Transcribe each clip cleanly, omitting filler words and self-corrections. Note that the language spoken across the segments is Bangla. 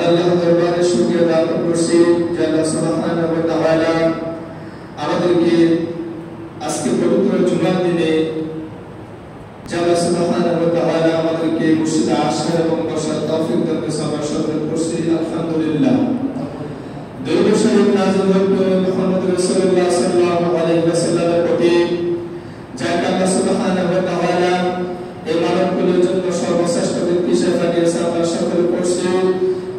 আল্লাহর দরবারে শুকরিয়া জ্ঞাপন করছি যে আল্লাহ সুবহানাহু ওয়া তাআলা আমাদেরকে আজকে পবিত্র জুমার দিনে আল্লাহ সুবহানাহু ওয়া তাআলা আমাদেরকে মসজিদে আসার এবং বসার তৌফিক দান করেছেন। আমরা সকলে করছি আলহামদুলিল্লাহ। দরুদ শরীফ নাযিল হোক মুহাম্মদ রাসূলুল্লাহ সাল্লাল্লাহু আলাইহি ওয়াসাল্লামের প্রতি, যাকে আল্লাহ সুবহানাহু ওয়া তাআলা এই মানবকুলের জন্য সর্বশ্রেষ্ঠ ব্যক্তি হিসেবে দিয়েছেন। আমরা সকলে করছি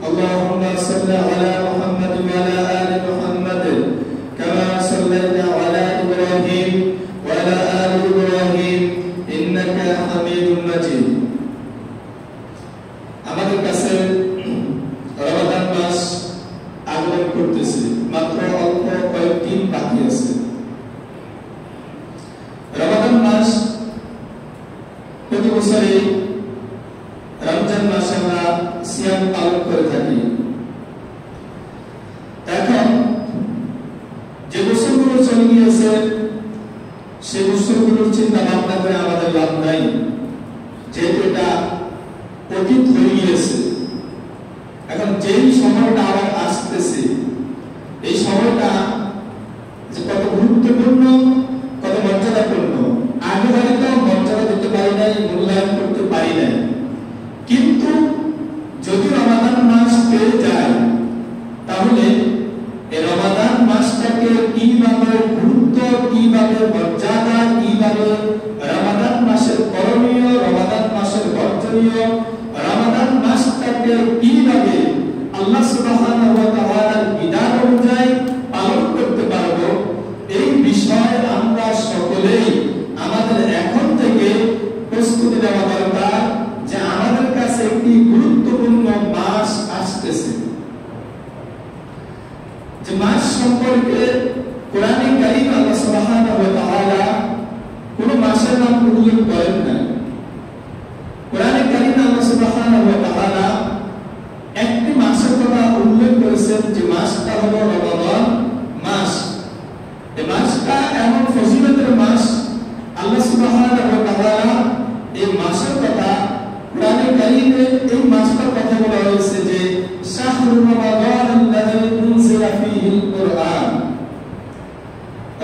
আল্লাহুম্মা সাল্লি আলা মুহাম্মাদ ওয়া আলা আলি মুহাম্মাদ কামা সাল্লাইতা আলা ইব্রাহিম ওয়া আলা আলি ইব্রাহিম ইন্নাকা হামিদুম মাজিদ। আমাদের কাছে রমাদান মাস আগমন করতেছে, মাত্র অল্প কয়েকদিন বাকি আছে। রমাদান মাস প্রতি বছরে রমজান মাসে আমরা সিয়াম পালন করে থাকি। এখন যে বছরগুলো চলে গিয়েছে সেই বছরগুলোর চিন্তা ভাবনা করে আমাদের লাভ নাই, যেহেতু এটা অতীত হয়ে গিয়েছে। এখন যেই সময়টা আবার আসতেছে, এই সময়টা যে কত গুরুত্বপূর্ণ, কত মর্যাদাপূর্ণ, আগে হয়তো মর্যাদা দিতে পারি নাই, মূল্যায়ন করতে পারি নাই, কিন্তু যদি রমাদান মাস পেয়ে যায় তাহলে এই রমাদান মাসটাকে কিভাবে গুরুত্ব, কিভাবে মর্যাদা, কিভাবে রমাদান মাসের করণীয়, রমাদান মাসের বর্জনীয়, রমাদান মাসটাকে কিভাবে আল্লাহ সুবহানাহু ওয়া তাআলার বিধান অনুযায়ী পালন করতে পারবো, এই বিষয়ে আমরা সকলেই আমাদের এখন থেকে প্রস্তুতি নেওয়া দরকার যে আমাদের কাছে একটি গুরুত্বপূর্ণ মাস আসতেছে। যে মাস সম্পর্কে কোরআনে কারীম আল্লাহ সুবহানাহু ওয়া তাআলা কোন মাসের নাম উল্লেখ করেন না। কোরআনে কারীম আল্লাহ সুবহানাহু ওয়া তাআলা একটি মাসের কথা উল্লেখ করেছেন, যে মাসটা হলো রমাদান মাস। এই মাসটা এমন ফজিলতের মাস, আল্লাহ সুবহানাহু ওয়া তাআলা এই মাসের কথা কোরআনে কারীমে এই মাসটার কথা বলা হয়েছে যে শাহরুর রমাদান আল্লাযী উনজিলা ফীহিল কুরআন।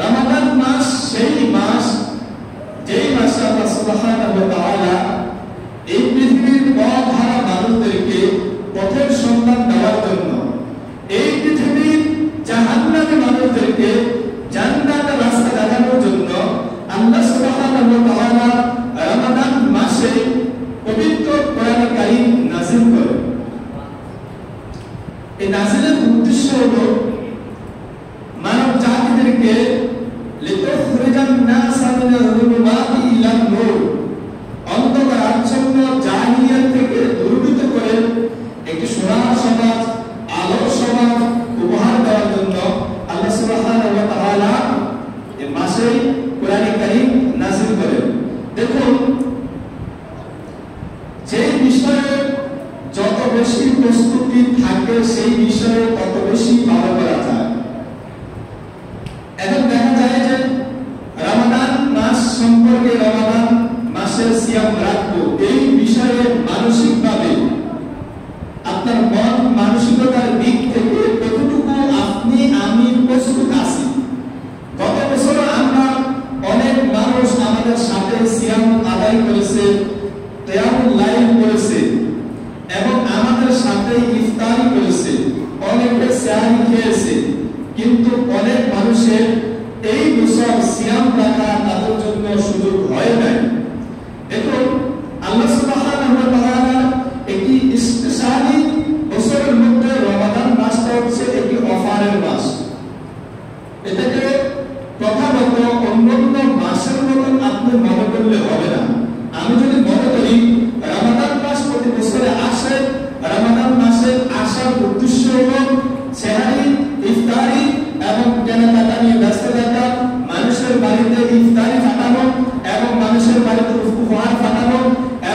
রমাদান মাস সেই মাস যেই মাসে আল্লাহ সুবহানাহু ওয়া তাআলা এই পৃথিবীর পথহারা মানুষদেরকে পথের সন্ধান দেওয়ার জন্য, এই পৃথিবীর জাহান্নামী মানুষদেরকে জান্নাতের রাস্তা দেখানোর জন্য আল্লাহ সুবহানাহু ওয়া তাআলা রমাদান মাসে পবিত্র কোরআনে কারীম নাযিল করেন। এই নাযিলের উদ্দেশ্য হলো মানব জাতিদেরকে লিতুখরিজান নাসা মিনাল যুলুমাতি ইলান নূর, অন্ধকার আচ্ছন্ন জাহিলিয়াত থেকে দূরীভূত করে একটি সোনার সমাজ, আলোর সমাজ উপহার দেওয়ার জন্য আল্লাহ সুবহানাহু ওয়া তাআলা এই মাসে কোরআনে কারীম নাযিল করেন। দেখুন, যে বিষয়ে যত বেশি প্রস্তুতি থাকে সেই বিষয়ে তত বেশি ভালো করা যায়। এখন দেখা যায় যে রমাদান মাস সম্পর্কে, রমাদান মাসের সিয়াম রাখবো, এই বিষয়ে মানসিকভাবে আপনার মন মানসিকতার দিক থেকে কতটুকু আপনি আমি প্রস্তুত আছি। গত বছর আমরা অনেক মানুষ আমাদের সাথে সিয়াম আদায় করেছে, কিয়ামুল লাইল করেছে এবং আমাদের সাথে ইফতারি করেছে, অনেকে সেহরি খেয়েছে, কিন্তু অনেক মানুষের এই বছর সিয়াম রাখা তাদের জন্য সুযোগ হয় নাই। দেখুন, আল্লাহ সুবহানাহু ওয়া তাআলা একটি স্পেশালি বছরের মধ্যে রমাদান মাসটা হচ্ছে একটি অফারের মাস। এটাকে প্রথাগত অন্যান্য মাসের মতন আপনি মনে করলে হবে না। আমি যদি মনে করি রমাদান মাস প্রতি বছরে আসে, রমাদান মাসের আসার উদ্দেশ্য হলো সেহরি, ইফতারি এবং কেনাকাটা নিয়ে ব্যস্ত থাকা, মানুষের বাড়িতে ইফতারি ফাটানো এবং মানুষের বাড়িতে উপহার ফাটানো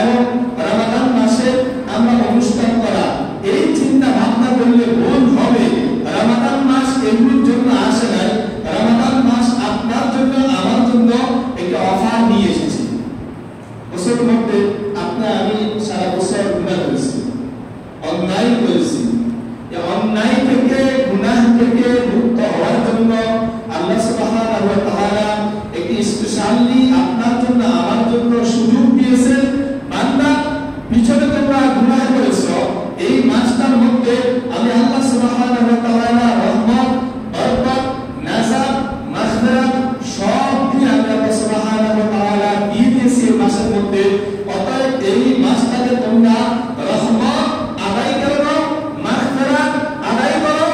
এবং রমাদান মাসে আমরা অনুষ্ঠান করা, এই চিন্তা ভাবনা করলে ভুল হবে। রমাদান মাস এগুলোর জন্য আসে নাই। রমাদান মাস আপনার জন্য, আমার জন্য একটা অফার নিয়ে এসেছে। বছরের মধ্যে আপনি আমি সারা বছর গুনাহ করেছি, অন্যায় করেছি, মধ্যে আমি আল্লাহ সুবহানাহু ওয়া তাআলা রহমত, বরকত, নাজাত, মাগফিরাত সব দিয়ে আল্লাহ সুবহানাহু ওয়া তাআলা দিয়ে দিয়েছে এই মাসের মধ্যে। অতএব এই মাসটাকে তোমরা রহমত আদায় করো, মাগফিরাত আদায় করো,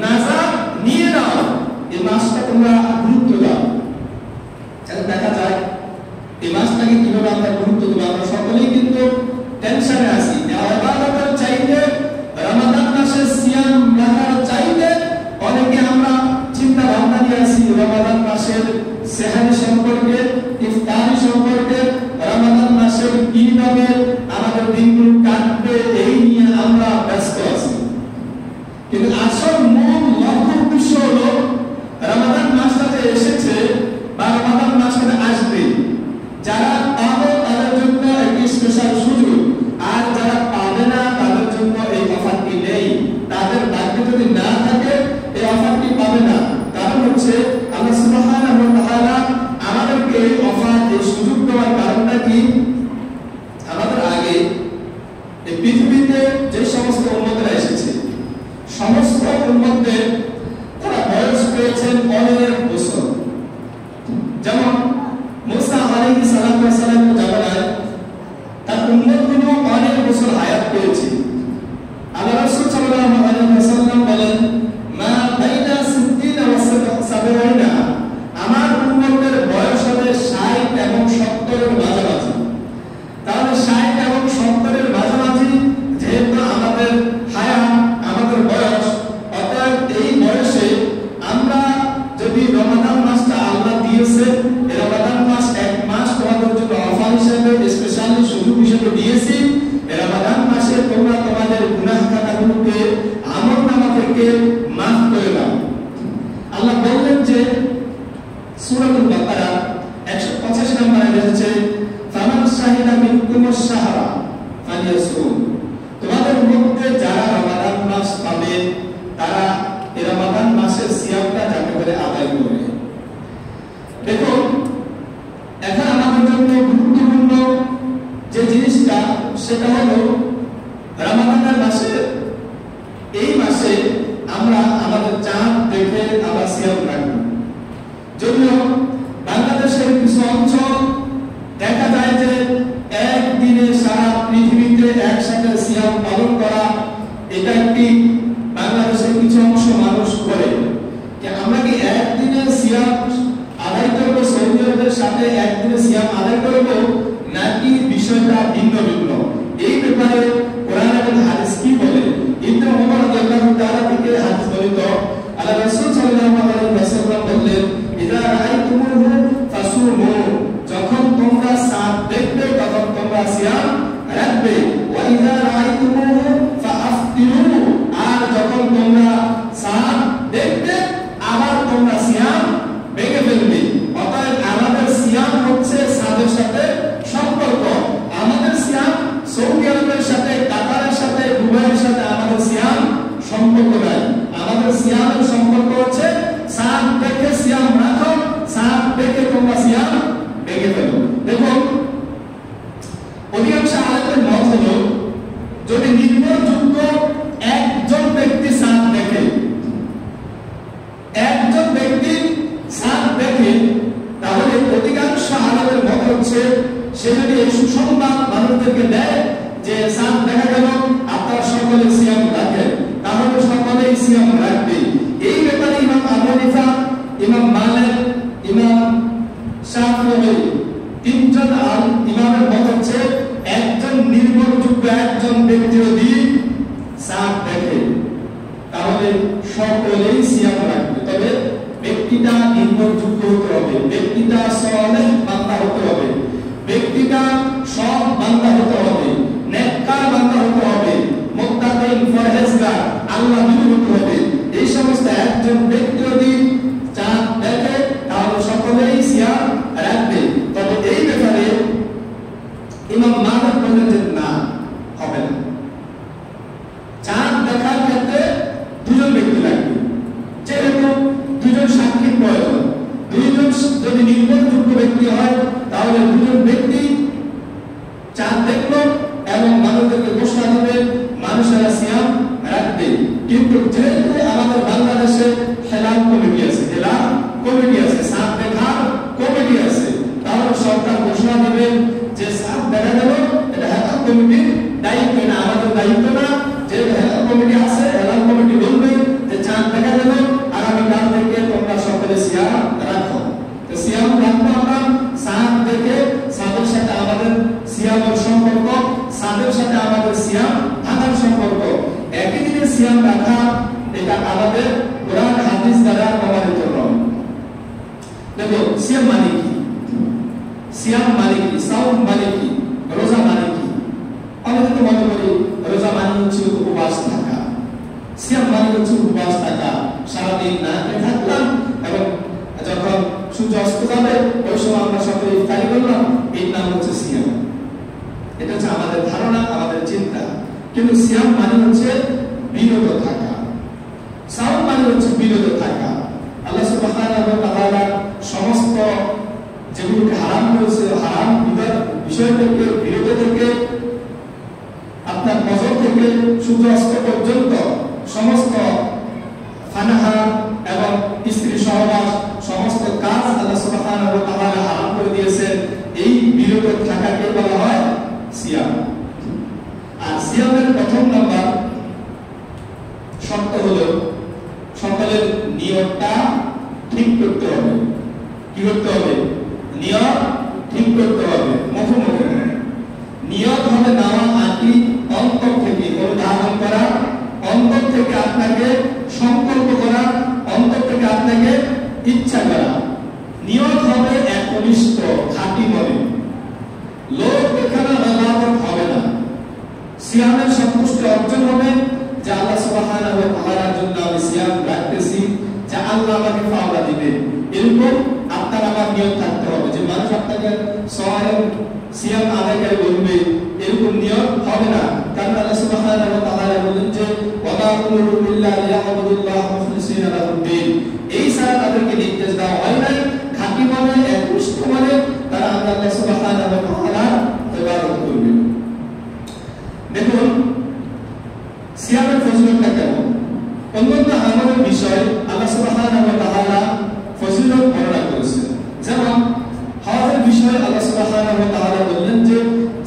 নাজাত নিয়ে নাও। এই মাসটা তোমরা গুরুত্ব দাও। তাহলে দেখা যায় এই মাসটাকে কিভাবে আমরা গুরুত্ব দেব। আমরা সকলেই কিন্তু টেনশনে আছি যে ইবাদতের চাইতে, রমাদান মাসের সিয়াম রাখার চাইতে অনেকে আমরা চিন্তা ভাবনা নিয়ে আছি রমাদান মাসের সেহরি সম্পর্কে, ইফতারি সম্পর্কে, রমাদান মাসের কিভাবে আমাদের দিনগুলো কাটবে এই নিয়ে আমরা ব্যস্ত আছি। কিন্তু আসল মূল লক্ষ্য উদ্দেশ্য হলো রমাদান মাসটা যে এসেছে বা রমাদান মাসটা আসবে, যারা পাবে তাদের জন্য একটি স্পেশাল সুযোগ, আর যারা পাবে না তাদের জন্য এই অফারটি নেই। তাদের ভাগ্যে যদি না থাকে এই অফারটি পাবে না। কারণ হচ্ছে আল্লাহ সুবহানাহু ওয়া তাআলা আমাদেরকে এই অফার, এই সুযোগ দেওয়ার কারণটা কি? আমাদের আগে এই পৃথিবীতে যে সমস্ত উম্মতরা এসেছে, সমস্ত উম্মতদের তারা বয়স পেয়েছেন অনেক বছর। যেমন মুসা আলাইহিস সালাতু ওয়াস সালামের জামানায় তার উম্মতগুলো অনেক বছর হায়াত পেয়েছে। আল্লাহ রাসূল সাল্লাল্লাহু আলাইহি ওয়াসাল্লাম বলেন, মা বাইনা 60 ওয়া 70, আমার উম্মতের বয়স হবে 60 এবং 70 এর মাঝামাঝি। তাহলে 60 এবং 70 এর মাঝামাঝি যেহেতু আমাদের হায়াত, আমাদের বয়স, অর্থাৎ এই বয়সে আমরা যদি রমাদান মাসটা আল্লাহ দিয়েছে, এই রমাদান মাস এক মাস তোমাদের জন্য অফার হিসেবে, স্পেশাল সুযোগ হিসেবে দিয়েছি। এই রমাদান মাসে তোমরা তোমাদের গুনাহ খাতাগুলোকে আমলনামা থেকে মাফ করে দাও। আল্লাহ বললেন যে সূরাতুল বাকারা 185 নম্বরে রয়েছে, ফামান শাহিদা মিনকুমুশ শাহরা ফালিয়াসুম, তোমাদের মধ্যে যারা রমাদান মাস পাবে তারা এই রমাদান মাসের সিয়ামটা যাতে করে আদায় করবে। দেখুন, এখন আমাদের জন্য গুরুত্বপূর্ণ যে জিনিসটা সেটা হলো রমাদানের মাসে, এই মাসে আমরা আমাদের চাঁদ দেখে আমরা সিয়াম রাখবো। যদিও বাংলাদেশের কিছু অঞ্চল দেখা যায় যে একদিনে সারা পৃথিবীতে একসাথে সিয়াম পালন করা, এটা একটি বাংলাদেশের কিছু অংশ মানুষ করে। আমরা কি একদিনে সিয়াম আদায় করব, সৌদি আরবের সাথে একদিনে সিয়াম আদায় করব, নাকি বিষয়টা ভিন্ন ভিন্ন? এই ব্যাপারে কোরআন এবং হাদিস কি বলে? ইবনে ওমর রাদিয়াল্লাহু তাআলা থেকে হাদিস বর্ণিত, আল্লাহ রাসূল সাল্লাল্লাহু আলাইহি ওয়াসাল্লাম বললেন, ইযা রাআইতুমুহু ফাসুমু, যখন তোমরা চাঁদ দেখবে তখন তোমরা সিয়াম রাখবে। ওয়া ইযা রাআইতুমুহু ফাআফতিরু, আর যখন তোমরা চাঁদ দেখবে আবার তোমরা সিয়াম ভেঙে ফেলবে। অতএব আমাদের সিয়াম হচ্ছে চাঁদের সাথে সম্পর্ক। আমাদের সিয়াম সৌদি আরবের সাথে, কাতারের সাথে, দুবাইয়ের সাথে আমাদের সিয়াম সম্পর্ক নাই। আমাদের সিয়ামের সম্পর্ক হচ্ছে চাঁদ দেখে সিয়াম রাখো, চাঁদ দেখে তোমরা সিয়াম ভেঙে ফেলো। দেখুন, অধিকাংশ আলেমদের মত হলো যদি নির্ভরযোগ্য একজন ব্যক্তি চাঁদ দেখে, একজন ব্যক্তি চাঁদ দেখে, তাহলে অধিকাংশ আলেমের মত হচ্ছে সে যদি এই সুসংবাদ মানুষদেরকে দেয় যে চাঁদ দেখা গেল, আপনারা সকলে সিয়াম রাখেন, তাহলে সকলেই সিয়াম রাখবে। এই ব্যাপারে ইমাম আবু হানিফা, ইমাম মালিক, ইমাম শাফিঈ, তিনজন ইমামের মত হচ্ছে একজন নির্ভরযোগ্য একজন ব্যক্তি যদি চাঁদ দেখে তাহলে সকলেই সিয়াম রাখবে। তবে ব্যক্তিটা নির্ভরযোগ্য হতে হবে, ব্যক্তিটা সালেহ বান্দা হতে হবে, ব্যক্তিটা সৎ বান্দা হতে হবে, নেককার বান্দা হতে হবে, মুত্তাকিন, পরহেজগার, আল্লাহভীরু হতে হবে। এই সমস্ত একজন ব্যক্তি যদি চাঁদ দেখে তাহলে সকলেই সিয়াম রাখবে। তবে এই ব্যাপারে ইমাম মালিক বলেন যে না, হবে না। চাঁদ দেখার ক্ষেত্রে দুজন ব্যক্তি লাগবে, যেহেতু দুজন সাক্ষীর প্রয়োজন। দুইজন যদি নির্ভরযোগ্য ব্যক্তি হয় তাহলে দুজন ব্যক্তি চাঁদ দেখলো এবং মানুষদেরকে ঘোষণা দেবে, মানুষেরা সিয়াম রাখবে। থাকবে, কিন্তু যেহেতু আমাদের বাংলাদেশে হেলাল কমিটি আছে, হেলাল কমিটি আছে, সাপ দেখার কমিটি আছে, তাহলে সরকার ঘোষণা দেবে যে সাপ দেখা গেল এটা হেলাল কমিটির দায়িত্ব না, আমাদের দায়িত্ব না। যে হেলাল কমিটি আছে, হেলাল কমিটি বলবে যে চাঁদ দেখা গেল, আগামীকাল থেকে তোমরা সকলে সিয়াম রাখো। তো সিয়াম রাখবো আমরা, চাঁদ দেখে চাঁদের সাথে আমাদের সিয়ামের সম্পর্ক, চাঁদের সাথে আমাদের সিয়াম ভাঙার সম্পর্ক। একই দিনে সিয়াম রাখা এটা আমাদের কোরআন হাদিস দ্বারা প্রমাণিত নয়। দেখো সিয়াম মানে কি? সিয়াম মানে কি? সাওম মানে কি? রোজা মানে কি? অনেকে তো মনে করি রোজা মানে হচ্ছে উপবাস থাকা, সিয়াম মানে হচ্ছে উপবাস থাকা, সারাদিন না খেয়ে থাকলাম এবং যখন সূর্য অস্ত যাবে ওই সময় আমরা সকলে ইফতারি করলাম, এর নাম হচ্ছে সিয়াম। এটা হচ্ছে আমাদের ধারণা, আমাদের চিন্তা। কিন্তু সিয়াম মানে হচ্ছে বিরত থাকা, সাওম মানে হচ্ছে বিরত থাকা। আল্লাহ সুবহানাহু ওয়া তাআলা সমস্ত যেগুলোকে হারাম করেছে, হারাম বিষয় থেকে বিরত থেকে, আপনার ফজর থেকে সূর্য অস্ত পর্যন্ত সমস্ত ফানাহা এবং স্ত্রী সহবাস, সমস্ত কাজ আল্লাহ সুবহানাহু ওয়া তাআলা হারাম করে দিয়েছেন। এই বিরত থাকাকে বলা হয় সিয়াম। আর সিয়ামের প্রথম নাম্বার শর্ত হলো সকলের নিয়তটা ঠিক করতে হবে। কি করতে হবে? নিয়ত ঠিক করতে হবে, মুখোমুখি নিয়ত হবে নেওয়া আকি অন্তর থেকে ধারণ করা, অন্তর থেকে আপনাকে সংকল্প করা, অন্তর থেকে আপনাকে ইচ্ছা করা। নিয়ত হবে একনিষ্ঠ খাঁটি মনে, লোক দেখানো ইবাদত হবে না। সিয়ামের সন্তুষ্টি অর্জন হবে যে আল্লাহ সুবহানাহু ওয়া তাআলার জন্য আমি সিয়াম রাখতেছি, যে আল্লাহ আমাকে পাওনা দিবে, এরকম আপনার আমার নিয়ত থাকতে হবে। যে মানুষ আপনাকে সিয়াম আদায়কারী বলবে, এরকম নিয়ত হবে না। কারণ আল্লাহ সুবহানাহু ওয়া তাআলা বলেন যে ওয়ালা উমিরু ইল্লা লিয়াবুদুল্লাহ মুখলিসিনা লাহুদ্দিন, এই ছাড়া তাদেরকে নির্দেশ দেওয়া হয় নাই খাঁটি মনে একনিষ্ঠ মনে তারা আল্লাহ সুবহানাহু ওয়া তাআলার ইবাদত করবে। দেখুন সিয়ামের ফজিলতটা কেমন। অন্যান্য আমলের বিষয় আল্লাহ সুবহানাহু ওয়া তাআলা ফজিলত বর্ণনা করেছেন। যেমন হজের বিষয়ে আল্লাহ সুবহানাহু ওয়া তাআলা বললেন যে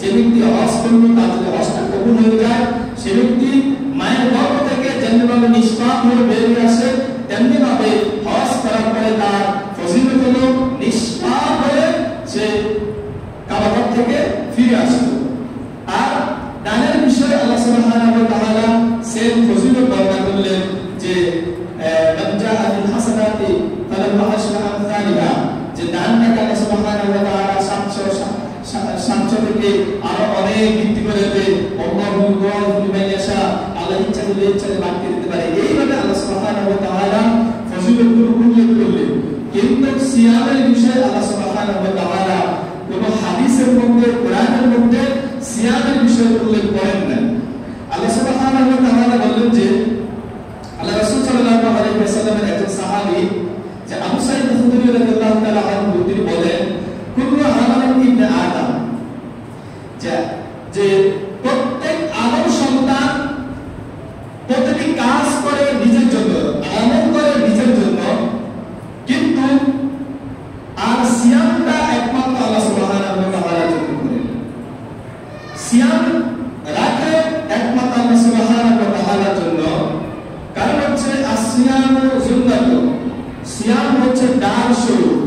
যে ব্যক্তি হজ করবে তার যদি হজটা কবুল হয়ে যায়, সে ব্যক্তি মায়ের গর্ভ থেকে যেমনিভাবে নিষ্পাপ হয়ে বেরিয়ে আসে, তেমনি ভাবে হজ করার পরে তার ফজিলত হলো নিষ্পাপ হয়ে সে কাবাগর থেকে ফিরে আসবে। আর দানের বিষয়ে আল্লাহ সুবহানাহু ওয়া তাআলা সেম ফজিলত বর্ণনা করলেন যে মান জাআ বিল হাসানাতি ফালাহু আশরু আমসালিহা, যে দানটাকে আল্লাহ সুবহানাহু ওয়া তাআলা 700 থেকে আরো অনেক বৃদ্ধি করে দেবে। আল্লাহু ইয়াযিদু লিমান ইয়াশা, আল্লাহ ইচ্ছা করলে বাড়িয়ে দিতে পারে। এইভাবে আল্লাহ সুবহানাহু ওয়া তাআলা ফজিলতগুলো উল্লেখ করলেন। কিন্তু সিয়ামের বিষয়ে আল্লাহ সুবহানাহু ওয়া তাআলা কোন হাদিসের মধ্যে, কোরআনের মধ্যে সিয়ামের বিষয়ে উল্লেখ করেন না। আল্লাহ সুবহানাহু ওয়া তাআলা বললেন যে আল্লাহ রাসূল সাল্লাল্লাহু আলাইহি ওয়াসাল্লামের একজন সাহাবী যে আবু সাঈদ খুদরি রাদিয়াল্লাহু তাআলা আনহু, তিনি বলেন কুল্লু আমালিন ইবনে আদম, যে প্রত্যেক আদম সন্তান প্রতিটি কাজ করে নিজের জন্য, আমল করে নিজের জন্য, কিন্তু আর সিয়ামটা একমাত্র আল্লাহ সুবহানাহু ওয়া তাআলার জন্য করে। সিয়াম রাখে একমাত্র আল্লাহ সুবহানাহু ওয়া তাআলার জন্য। কারণ হচ্ছে আসিয়ামু সুন্নাতু, সিয়াম হচ্ছে ডাল স্বরূপ,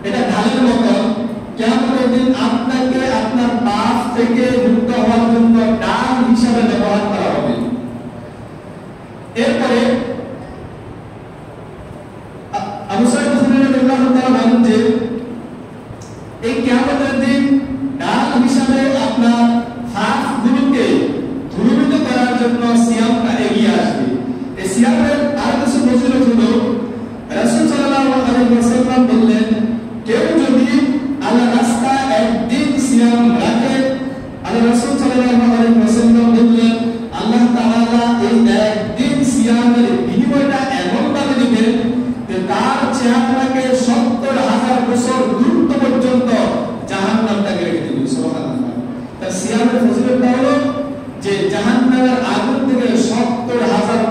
এটা ঢালের মতো। কিয়ামতের দিন আপনাকে আপনার পাপ থেকে মুক্ত হওয়ার জন্য ডাল হিসাবে ব্যবহার করা হবে। এরপরে আবু সাঈদ খুদরি রাদিয়াল্লাহু তাআলা বলেন যে এই কিয়ামতের দিন ডাল হিসাবে আপনার পাপগুলোকে ধূলিত করার জন্য সিয়ামটা এগিয়ে আসবে। এই সিয়ামের আর কিছু ফজিলত হলো, রাসূল সাল্লাল্লাহু আলাইহি ওয়াসাল্লাম বললেন কেউ যদি আল্লাহর রাস্তায় একদিন সিয়াম রাখে, আল্লাহ রাসূল সাল্লাল্লাহু আলাইহি ওয়াসাল্লাম বললেন আল্লাহ তাআলা এই একদিন সিয়ামের বিনিময়টা এমন ভাবে দিবেন যে তার চেহারাকে ৭০,০০০ বছর দূরত্ব পর্যন্ত জাহান্নামটাকে রেখে দিবেন। সুবহানাল্লাহ। তার সিয়ামের ফজিলতটা হলো যে জাহান্নামের আগুন থেকে ৭০,০০০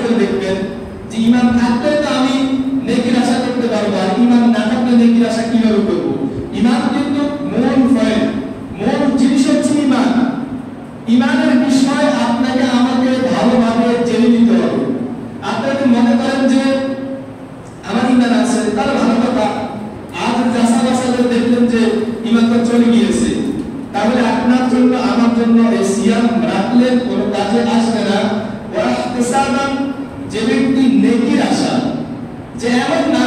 করে দেখবেন যে ঈমান থাকলে তো আমি নেকির আশা করতে পারবো, আর ঈমান না থাকলে নেকির আশা কিভাবে করব? ঈমান কিন্তু মূল পয়েন্ট, মূল জিনিস হচ্ছে ঈমান। ঈমানের বিষয় আপনাকে আমাকে ভালোভাবে জেনে নিতে হবে। আপনি যদি মনে করেন যে আমার ঈমান আছে, তাহলে ভালো কথা। আজ যাচাই করে দেখলেন যে ঈমানটা চলে গিয়েছে, তাহলে আপনার জন্য আমার জন্য এই সিয়াম রাখলে কোনো কাজে আসবে না। ওয়াহতিসাবান, যে ব্যক্তি নেকির আশা, যে এমন না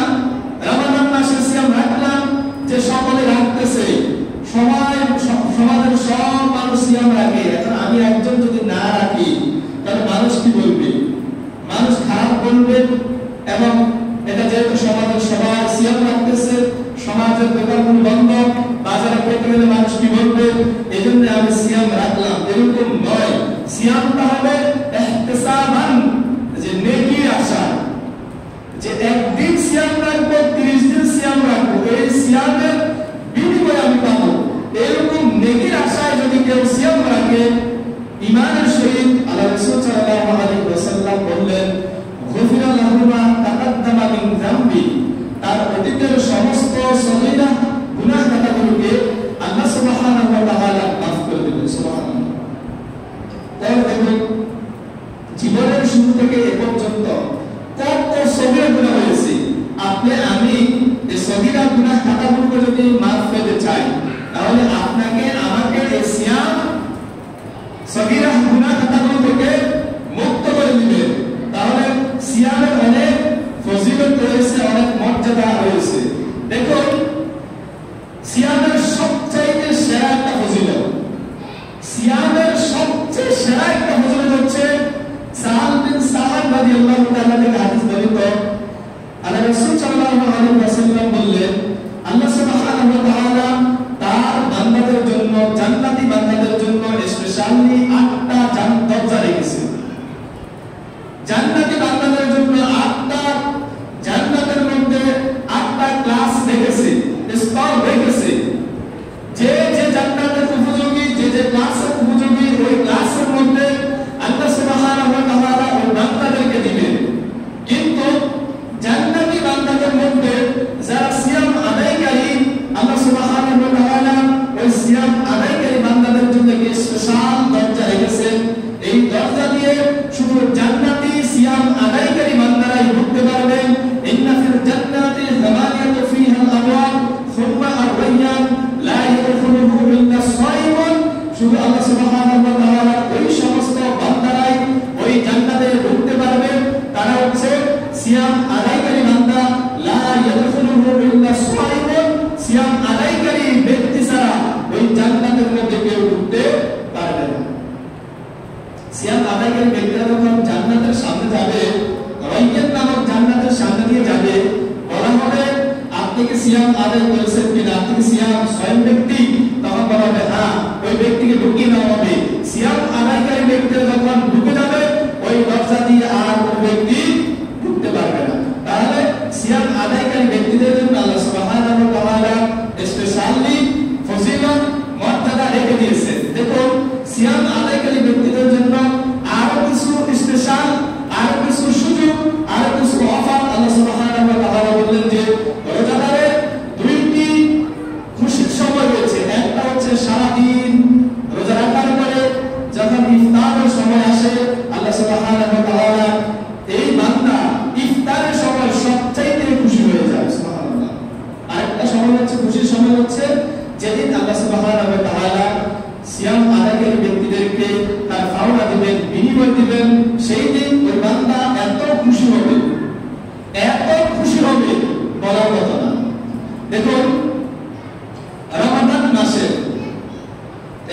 রমাদান মাসে সিয়াম রাখলাম যে সকলে রাখতেছে, সমাজের সব মানুষ সিয়াম রাখে, এখন আমি একজন যদি না রাখি তাহলে মানুষ কি বলবে? মানুষ খারাপ বলবে। এবং এটা যেহেতু সমাজের সবাই সিয়াম রাখতেছে, সমাজের দোকানগুলো বন্ধ, বাজারে পেতে গেলে মানুষ কি বলবে, এই জন্য আমি সিয়াম রাখলাম, এরকম নয়। সিয়ামটা হবে ইহতিসাবান, যে নেকির আশা, যে একদিন সিয়াম রাখবো, 30 দিন সিয়াম রাখবো, এই সিয়ামের বিনিময়ে আমি পাবো, এরকম নেকির আশায় যদি কেউ সিয়াম রাখে, ঈমানের সহিত আল্লাহ রাসূল সাল্লাল্লাহু আলাইহি ওয়াসাল্লাম বললেন, গুফিরা লাহু মা তাকাদ্দামা মিন যামবি, তার অতীতের সমস্ত সগীরা গুনাহ খাতাগুলোকে আল্লাহ সুবহানাহু ওয়া তাআলা মাফ করে দিবেন। সুবহানাল্লাহ। তাহলে দেখুন জীবনের শুরু থেকে এ পর্যন্ত কত সগীরা গুনাহ হয়েছে, আপনি আমি এই সগীরা গুনাহ খাতাগুলোকে যদি মাফ পেতে চাই, তাহলে আপনাকে আমাকে এই সিয়াম সগীরা গুনাহ খাতাগুলো থেকে মুক্ত করে দিবেন। তাহলে সিয়ামের অনেক ফজিলত রয়েছে, অনেক মর্যাদা রয়েছে। দেখুন সিয়ামের সবচেয়ে সেরা একটা ফজিলত, সিয়ামের সবচেয়ে সেরা একটা ফজিলত হচ্ছে সাহাল বিন সাহাব রাদিয়াল্লাহু তাআলা থেকে হাদিস বর্ণিত, আল্লাহ রাসূল সাল্লাল্লাহু আলাইহি ওয়াসাল্লাম বললেন, আল্লাহ সুবহানাহু ওয়া তাআলা তার বান্দাদের জন্য, জান্নাতি বান্দাদের জন্য স্পেশালি 8টা দরজা রেখেছে। জান্নাতি বান্দাদের জন্য 8টা, জান্নাতের মধ্যে 8টা ক্লাস রেখেছে, স্তর রেখেছে। যে যে জান্নাতের উপযোগী, যে যে ক্লাসের উপযোগী, ওই ক্লাসের মধ্যে আল্লাহ সুবহানাহু ওয়া তাআলা ওই বান্দাদেরকে দিবেন। কিন্তু জান্নাতি বান্দাদের মধ্যে যারা সিয়াম আদায়কারী, আল্লাহ সুবহানাহু ওয়া তাআলা ওই সিয়াম আদায়কারী বান্দাদের জন্য কি স্পেশাল দরজা রেখেছেন। এই দরজা দিয়ে শুধু জান্নাতি সিয়াম আদায়কারী বান্দারাই ঢুকতে পারবেন। ইন্না ফিল জান্নাতি যামানিয়াতু ফিহা আবওয়াব সুম্মা আর-রায়্যান লা ইয়াদখুলুহু ইল্লা সায়িমুন, শুধু আল্লাহ সুবহানাহু ওয়া তাআলা ওই সমস্ত বান্দারাই ওই জান্নাতে ঢুকতে পারবেন, তারা হচ্ছে সিয়াম আদায়কারী বান্দা। লা ইয়াদখুলুহু ইল্লা সায়িমুন, সিয়াম আদায়কারী ব্যক্তি ছাড়া ওই জান্নাতের মধ্যে কেউ ঢুকতে পারবে না। সিয়াম আদায়কারী ব্যক্তিরা যখন জান্নাতের সামনে যাবে, রায়্যান নামক জান্নাতের সামনে দিয়ে যাবে, বলা হবে আপনি কি সিয়াম আদায় করেছেন কিনা, আপনি কি সিয়াম স্বয়ং ব্যক্তি? তখন বলা হবে হ্যাঁ, ওই ব্যক্তিকে ঢুকিয়ে নেওয়া হবে। সিয়াম আদায়কারী ব্যক্তিরা যখন ঢুকে যাবে, ওই দরজা দিয়ে আর কোনো ব্যক্তি ঢুকতে পারবে না। তাহলে সিয়াম আদায়কারী ব্যক্তিদের জন্য আল্লাহ সুবহানাহু ওয়া তাআলা স্পেশালি ফজিলত মর্যাদা রেখে দিয়েছেন। দেখুন সিয়াম আদায়কারী ব্যক্তিদের জন্য আরো কিছু স্পেশাল, আরো কিছু সুযোগ, আরো কিছু অফার আল্লাহ সুবহানাহু ওয়া তাআলা বললেন যে রোজাদারের 2টি খুশির সময় রয়েছে। একটা হচ্ছে সারাদিন রোজা রাখার পরে যখন ইফতারের সময় আসে, আল্লাহ সুবহানাহু ওয়া তাআলা এই বান্দা ইফতারের সময় সবচাইতে খুশি হয়ে যায়। সুবহানাল্লাহ। আরেকটা সময় হচ্ছে, খুশির সময় হচ্ছে যেদিন আল্লাহ সুবহানাহু ওয়া তাআলা সিয়াম আদায়কারী ব্যক্তিদেরকে তার পাওনা দিবেন, বিনিময় দিবেন, সেই দিন ওই বান্দা এত খুশি হবে, এত খুশি হবে বলার কথা না। দেখুন রমাদান মাসে,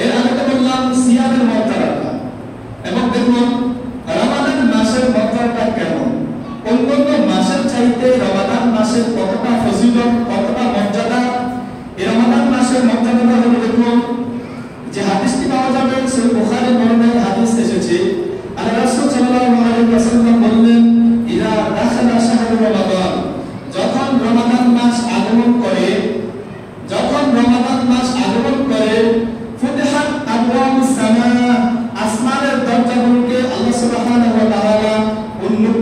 এর আগে তো বললাম সিয়ামের মর্যাদা, এবং দেখুন রমাদান মাসের মর্যাদা কেমন। অন্যান্য মাসের চাইতে রমাদান মাসের কতটা ফজিলত, কতটা মর্যাদা। এই রমাদান মাসের মর্যাদাটা হলো, দেখুন যে হাদিসটি পাওয়া যাবে সহিহ বুখারীর বর্ণনায় হাদিস এসেছে, আল্লাহ রাসূল সাল্লাল্লাহু আলাইহি ওয়াসাল্লাম বললেন, ইযা দাখালা শাহরু রমাদান, যখন রমাদান মাস আগমন করে, যখন রমাদান মাস আগমন করে, ফুতিহাত আবওয়াবুস সামা, আসমানের দরজাগুলোকে আল্লাহ সুবহানাহু ওয়া তাআলা উন্মুক্ত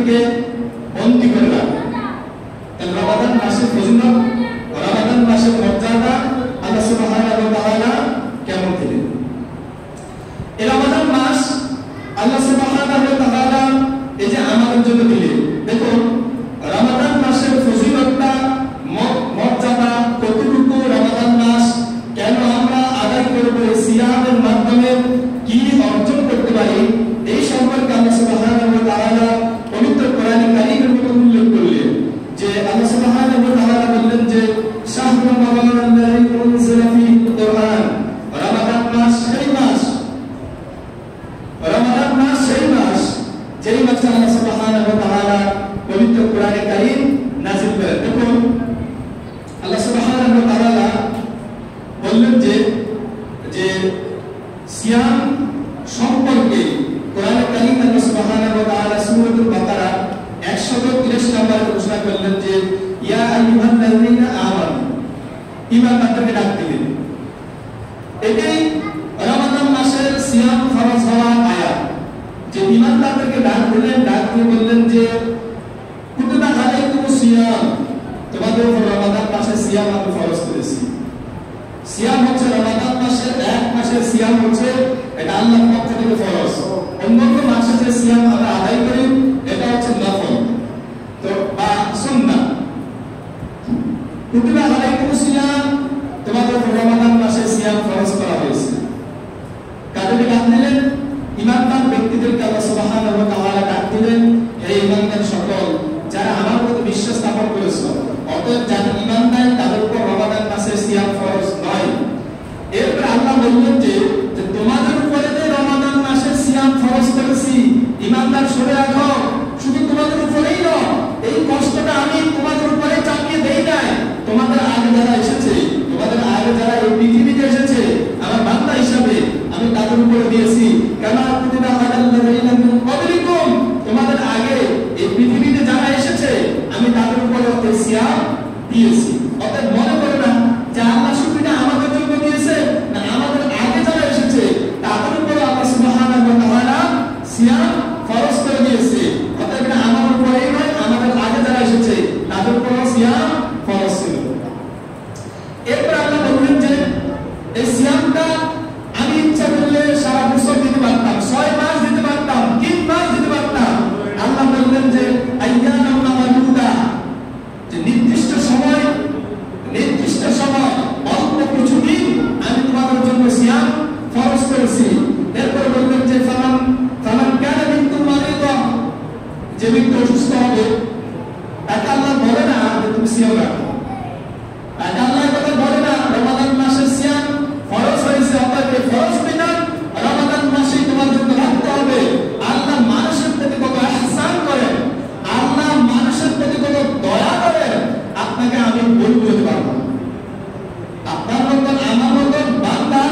নিজেকে বন্দী করে রাখে। রমাদান মাসের ফজিলত, রমাদান মাসের মর্যাদা আল্লাহ সুবহানাহু ওয়া তাআলা কেমন দিলেন। এই রমাদান মাস আল্লাহ সুবহানাহু ওয়া তাআলা এই যে আমাদের জন্য দিলেন, দেখুন রমাদান মাসের ফজিলতটা মর্যাদা কতটুকু, রমাদান মাস কেন আমরা আদায় করব, সিয়ামের মাধ্যমে কি অর্জন করতে পারি, এই সম্পর্কে আল্লাহ সুবহানাহু ওয়া তাআলা পবিত্র কোরআনে কারীমের মধ্যে উল্লেখ করলেন। যে আল্লাহ সুবহানাহু ওয়া তাআলা বললেন যে শাহরু রমাদানাল্লাযী উনজিলা ফীহিল কুরআন, রমাদান মাস সেই মাস, রমাদান মাস সেই মাস যেই মাসে আল্লাহ সুবহানাহু ওয়া তাআলা পবিত্র কোরআনে কারীম নাযিল করেন। দেখুন আল্লাহ সুবহানাহু ওয়া তাআলা বললেন যে সিয়াম সম্পর্কে কোরআনে কারীম আল্লাহ সুবহানাহু ওয়া তাআলা সূরাতুল বাকারা 130 নম্বরে ঘোষণা করলেন যে ইয়া আইয়ুহাল্লাযীনা আমানু, ঈমানদারদেরকে ডাক দিলেন। এটাই রমাদান মাসের সিয়াম ফরজ হওয়ার আয়াত, যে ঈমানদারদেরকে ডাক দিলেন, ডাক দিয়ে বললেন যে কুতিবা আলাইকুমুস সিয়াম, তোমাদের উপর রমাদান মাসের সিয়াম আমি ফরজ করেছি। সিয়াম হচ্ছে রমাদান মাসের এক মাসের সিয়াম হচ্ছে এটা আল্লাহর পক্ষ থেকে ফরজ, অন্য মাসে যে সিয়াম আমরা আদায় করি এটা হচ্ছে নফল তো বা সুন্নাহ। কুতিবা আলাইকুমুস সিয়াম, তোমাদের উপর রমাদান মাসের সিয়াম ফরজ করা হয়েছে। কাদেরকে ডাক দিলেন? ঈমানদার ব্যক্তিদেরকে আল্লাহ সুবহানাহু ওয়া তাআলা ডাক দিলেন, হে ঈমানদার সকল যারা আমার প্রতি বিশ্বাস স্থাপন করেছো, অতএব যারা ঈমানদার তাদের উপর রমাদান মাসের সিয়াম ফরজ নয়। এরপর আল্লাহ বললেন যে তোমাদের উপরে যে রমাদান মাসের সিয়াম ফরজ করেছি, ঈমানদার শুনে রাখো, শুধু তোমাদের উপরেই নয়, এই কষ্টটা আমি তোমাদের উপরে চাপিয়ে দেই নাই, তোমাদের আগে যারা এসেছে, তোমাদের আগে যারা এই পৃথিবীতে এসেছে আমার বান্দা হিসাবে আমি তাদের উপরে দিয়েছি। কামা কুতিবা আলাল্লাযীনা মিন ক্বাবলিকুম, তোমাদের আগে এই পৃথিবীতে যারা এসেছে আমি তাদের উপরে এই সিয়াম দিয়েছি। অতএব মনে করো না যে আল্লাহ শুধুটা আমাদের জন্য দিয়েছে, না আমাদের আগে যারা এসেছে তাদের উপরে আল্লাহ সুবহানাহু ওয়া তাআলা সিয়াম ফরজ করে দিয়েছে। অতএব এটা আমাদের উপরেই নয়, আমাদের আগে যারা এসেছে তাদের উপরে সিয়াম ফরজ ছিল। এরপর আল্লাহ বললেন যে এই সিয়ামটা আমি ইচ্ছা করলে সারা বছর দিতে পারতাম, 6 মাস দিতে পারতাম, 3 মাস দিতে পারতাম। আল্লাহ বললেন যে আইয়ানাম মা'দুদা, যে নির্দিষ্ট সময় অল্প কিছু দিন আমি তোমাদের জন্য সিয়াম ফরজ করেছি। এরপর বললেন যে ফামান কানা মিনকুম মারিদা, যে ব্যক্তি অসুস্থ হবে তাকে আল্লাহ বলে না যে তুমি সিয়াম রাখো, তাকে আল্লাহ কথা বলে না রমাদান মাসের সিয়াম ফরজ হয়েছে অতএব ফরজ বিধান রমাদান মাসে তোমার জন্য রাখতে হবে। আল্লাহ মানুষের প্রতি কত ইহসান করেন, আল্লাহ মানুষের প্রতি কত দয়া করেন, আপনাকে আমি বলতে পারবো না। আপনার মতন আমার মতন বান্দা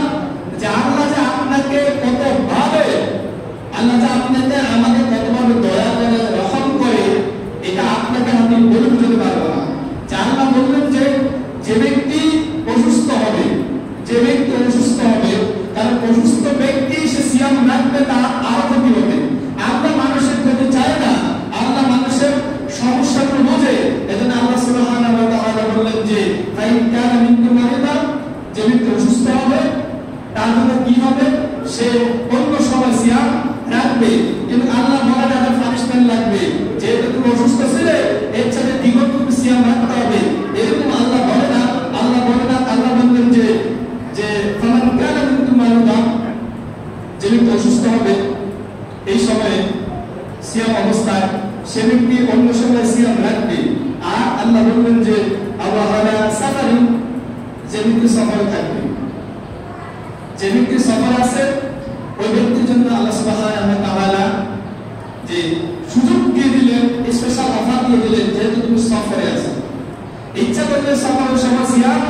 যে আল্লাহ যে আপনাকে কত ভাবে, আল্লাহ যে আপনাকে আমাকে কতভাবে দয়া করে রহম করে, এটা আপনাকে আমি বলতে পারবো না। যে আল্লাহ বললেন যে ব্যক্তি অসুস্থ হবে, কারণ অসুস্থ ব্যক্তি সে সিয়াম রাখবে তার আরো ক্ষতি হবে। আল্লাহ মানুষের ক্ষতি চায় না, আল্লাহ মানুষের সমস্যাগুলো বোঝে। এজন্য আল্লাহ সুবহানাহু ওয়া তাআলা বললেন যে ফাইন কানা মিনকুম মারিদা, যে ব্যক্তি অসুস্থ হবে তার জন্য কি হবে, সে অন্য সময় সিয়াম রাখবে। কিন্তু আল্লাহ বলে না পানিশমেন্ট লাগবে, যেহেতু তুমি অসুস্থ ছিলে এর সাথে দ্বিগুণ তুমি সিয়াম রাখতে হবে, এরকম আল্লাহ বলে না। আল্লাহ বললেন যে ফামান কানা মিনকুম মারিদা, যে ব্যক্তি অসুস্থ হবে এই সময়ে সিয়াম অবস্থায়, সে ব্যক্তি অন্য সময় সিয়াম রাখবে। আর আল্লাহ বললেন যে আল্লাহ সাফারি, যে ব্যক্তি সফরে থাকবে, যে ব্যক্তি সফর আছে ওই ব্যক্তির জন্য আল্লাহ সুবহানাহু ওয়া তাআলা যে সুযোগ দিয়ে দিলেন, স্পেশাল অফার দিয়ে দিলেন, যেহেতু তুমি সফরে আছো, ইচ্ছা করলে সফরের সময় সিয়াম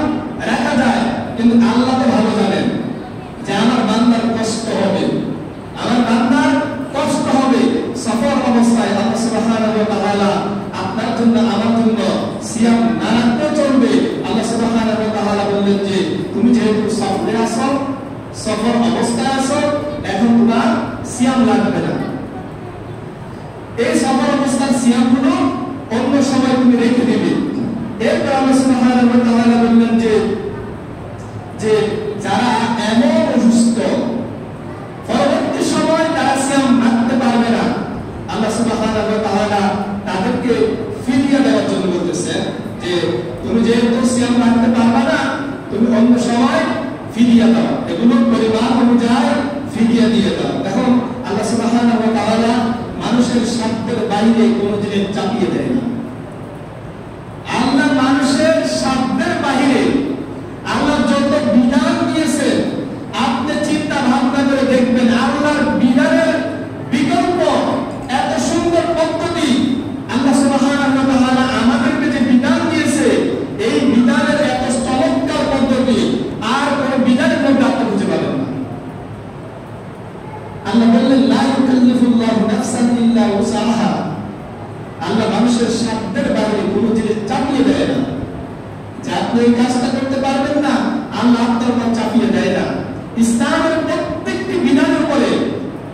রাখা যায়, কিন্তু আল্লাহ তো ভালো জানেন যে আমার বান্দার কষ্ট হবে, সফর অবস্থায় আল্লাহ সুবহানাহু ওয়া তাআলা আপনার জন্য আমার জন্য সিয়াম না রাখতে চলবে। আল্লাহ সুবহানাহু ওয়া তাআলা বললেন যে তুমি যেহেতু সফরে আছো, সফর অবস্থায় আছো, এখন তোমার সিয়াম লাগবে না। এই সফর অবস্থার সিয়ামগুলো অন্য সময় তুমি রেখে দিবে। এরপর আল্লাহ সুবহানাহু ওয়া তাআলা বললেন যে যারা এমন অসুস্থ পরবর্তী সময় তারা সিয়াম রাখতে পারবে না, আল্লাহ সুবহানাহু ওয়া তাআলা তাদেরকে ফিদিয়া দেওয়ার জন্য বলতেছে যে তুমি যেহেতু সিয়াম রাখতে পারবে না, তুমি অন্য সময় ফিদিয়া দাও, এগুলো পরিমাণ অনুযায়ী ফিদিয়া দিয়ে দাও। এখন আল্লাহ সুবহানাহু ওয়া তাআলা মানুষের সাধ্যের বাইরে কোনো জিনিস চাপিয়ে দেয় না। আল্লাহ মানুষের সাধ্যের বাইরে আল্লাহ যত বিধান দিয়েছে, আপনি চিন্তা ভাবনা করে দেখবেন আল্লাহর বিধানের বিকল্প এত সুন্দর পদ্ধতি আল্লাহ সুবহানাহু ওয়া তাআলা আমাদেরকে যে বিধান দিয়েছে, এই বিধানের এত চমৎকার পদ্ধতি আর কোন বিধানের মধ্যে আপনি খুঁজে পাবেন না। আল্লাহ বললেন লা ইউকাল্লিফুল্লাহু নাফসান ইল্লা উসাহা। আল্লাহ মানুষের সাধ্যের বাইরে কোনো জিনিস চাপিয়ে দেয় না, যে আপনি এই কাজটা করতে পারবেন না, আল্লাহ আপনার উপর চাপিয়ে দেয় না। ইসলামের প্রত্যেকটি বিধানের উপরে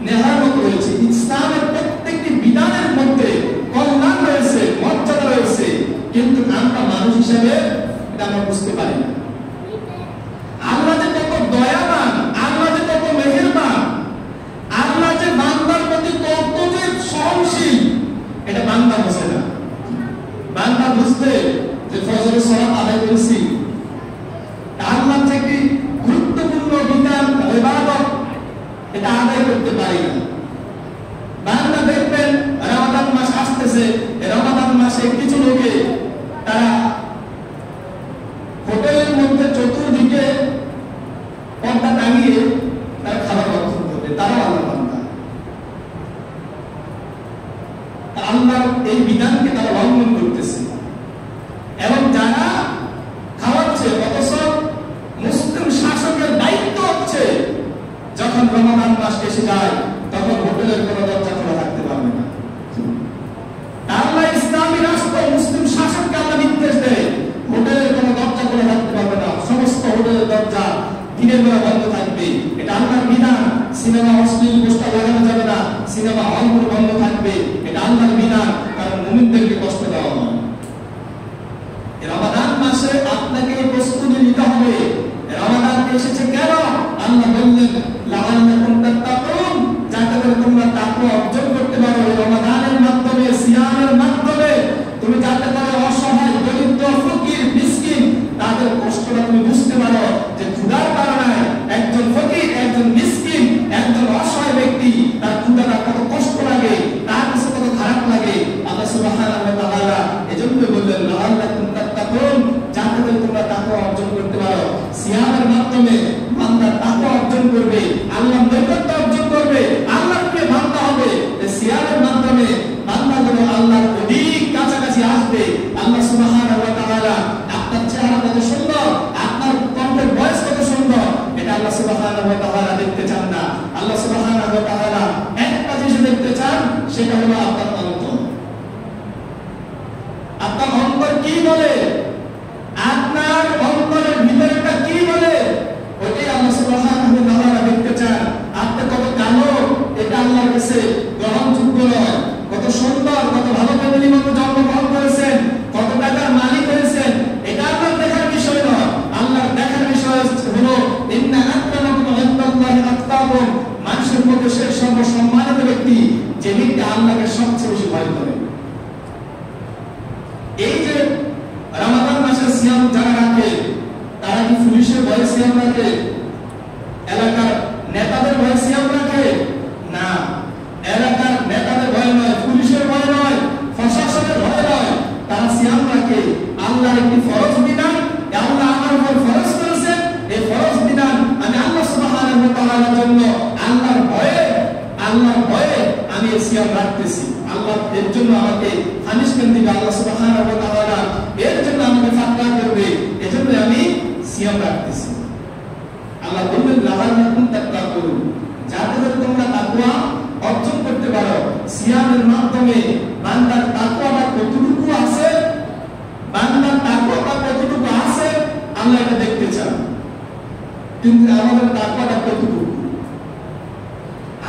নেহামত রয়েছে, ইসলামের প্রত্যেকটি বিধানের মধ্যে কল্যাণ রয়েছে, মর্যাদা রয়েছে, কিন্তু আমরা মানুষ হিসেবে এটা আমরা বুঝতে পারি না। আল্লাহ যে কত দয়াবান, আল্লাহ যে কত মেহেরবান, আল্লাহ যে বান্দার প্রতি কত যে সহনশীল, এটা বান্দা বোঝে না। বান্দা বুঝতে যে ফজরের সালাত আদায় করেছি, আল্লাহ থেকে গুরুত্বপূর্ণ বিধান ইবাদত এটা আদায় করতে পারি না। বান্দা দেখবেন রমাদান মাস আসতেছে, রমাদান মাসে কিছু লোকে তারা হোটেলের মধ্যে চতুর্দিকে পর্দা টাঙিয়ে তারা খাবার ভক্ষণ করবে, তারাও আল্লাহ বান্দা। আল্লাহর এই বিধানকে তারা লঙ্ঘন করতেছে, এবং যারা খাওয়াচ্ছে অথচ মুসলিম শাসকের দায়িত্ব হচ্ছে যখন রমাদান মাস এসে যায় তখন হোটেলের কোনো দরজা খোলা থাকতে পারবে না। আল্লাহ ইসলামী রাষ্ট্র মুসলিম শাসককে আল্লাহ নির্দেশ দেয় হোটেলের কোনো দরজা খোলা থাকতে পারবে না, সমস্ত হোটেলের দরজা দিনের বেলা বন্ধ থাকবে, এটা আল্লাহর বিধান। সিনেমা অশ্লীল পোস্টার লাগানো যাবে না, সিনেমা হলগুলো বন্ধ থাকবে, এটা আল্লাহর বিধান, কারণ মুমিনদেরকে কষ্ট দেওয়া হয়। রমাদান মাসে আপনাকে এই প্রস্তুতি নিতে হবে। রমাদান এসেছে কেন? আল্লাহ বললেন লাআল্লাকুম তাত্তাকুন, যাতে করে তোমরা তাকওয়া অর্জন করতে পারো। রমাদানের মাধ্যমে, সিয়ামের মাধ্যমে তুমি যাতে করে অসহায়, দরিদ্র, ফকির, মিসকিন তাদের কষ্টটা তুমি বুঝতে পারো, যে ক্ষুধার কারণে একজন ফকির, একজন মিসকিন, একজন অসহায় ব্যক্তি তার ক্ষুধাটা কত কষ্ট লাগে, তার কাছে কত খারাপ লাগে। আল্লাহ সুবহানাহু ওয়া তাআলা এজন্য বললেন লাআল্লাকুম তাত্তাকুন, যাতে করে তোমরা তাকওয়া অর্জন করতে পারো। সিয়ামের মাধ্যমে বান্দা তাকওয়া অর্জন করবে, আল্লাহর নৈকট্য অর্জন করবে, আল্লাহকে মানতে হবে। সিয়ামের মাধ্যমে বান্দা যেন আল্লাহর অধিক কাছাকাছি আসবে। আল্লাহ সুবহানাহু ওয়া তাআলা আপনার চেহারা কত সুন্দর, আপনার কণ্ঠের ভয়েস কত সুন্দর, এটা আল্লাহ সুবহানাহু ওয়া তাআলা দেখতে চান না। আল্লাহ সুবহানাহু ওয়া তাআলা একটা জিনিস দেখতে চান, সেটা হলো আপনার অন্তর। আপনার অন্তর কি বলে, আপনার অন্তরের ভিতরটা কি বলে, ওইটাই আল্লাহ সুবহানাহু ওয়া তাআলা দেখতে চান। আপনি কত কালো, এটা আল্লাহর কাছে গ্রহণযোগ্য নয়। কত সুন্দর, কত ভালো ফ্যামিলির মধ্যে জন্মগ্রহণ করেছেন, কত টাকার মালিক হয়েছেন, এটা আল্লাহর দেখার বিষয় নয়। আল্লাহর দেখার বিষয় হলো ইন্না আক্রামাকুম ইনদাল্লাহি আতকাকুম, মানুষের মধ্যে সে সর্বসম্মানিত ব্যক্তি যে ব্যক্তি আল্লাহকে সবচেয়ে বেশি ভয় করে। এই যে রমাদান মাসের সিয়াম যারা রাখে, তারা কি পুলিশের ভয়ে সিয়াম রাখে, এলাকার নেতাদের ভয়ে সিয়াম রাখে? না, এলাকার নেতাদের ভয় নয়, পুলিশের ভয় নয়, প্রশাসনের ভয় নয়, তারা সিয়াম রাখে। আল্লাহর একটি ফরজ বিধান আল্লাহ আমার উপর ফরজ করেছেন, এই ফরজ বিধান আমি আল্লাহ সুবহানাহু ওয়া তাআলার জন্য আল্লাহর ভয়ে আমি এই সিয়াম রাখতেছি। আল্লাহ এর জন্য আমাকে পানিশমেন্ট দিবে, আল্লাহ সুবহানাহু ওয়া তাআলা এর জন্য আমাকে ফাতরা করবে, এজন্য আমি সিয়াম রাখতেছি। আল্লাহ বললেন লাআল্লাকুম তাত্তাকুন, যাতে করে তোমরা তাকওয়া অর্জন করতে পারো। সিয়ামের মাধ্যমে বান্দার তাকওয়াটা কতটুকু আছে, বান্দার তাকওয়াটা কতটুকু আছে আল্লাহ এটা দেখতে চান। কিন্তু আমাদের তাকওয়াটা কতটুকু,